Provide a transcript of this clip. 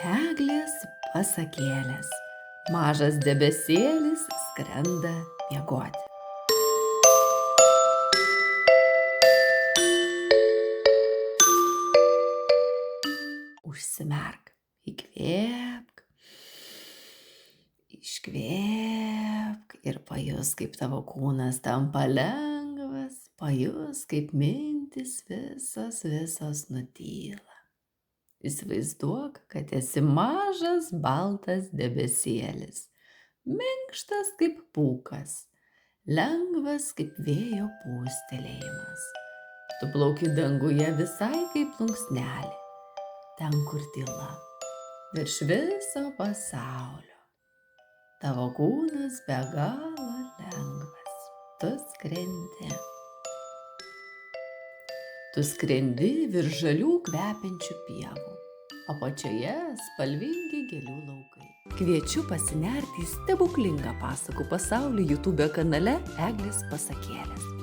Eglės pasakėlės. Mažas debesėlis skrenda miegoti. Užsimerk, įkvėpk, iškvėpk ir pajus, kaip tavo kūnas tampa lengvas, pajus, kaip mintys visos nutyla. Įsivaizduok, kad esi mažas baltas debesėlis, minkštas kaip pūkas, lengvas kaip vėjo pūstelėjimas. Tu plauki danguje visai kaip plunksnelė, ten kur tyla, virš viso pasaulio. Tavo kūnas be galo lengvas, tu skrendi. Tu skrendi virš žalių kvepiančių pievų, apačioje spalvingi gėlių laukai. Kviečiu pasinerti į stebuklingą pasakų pasaulį YouTube kanale Eglės pasakėlės.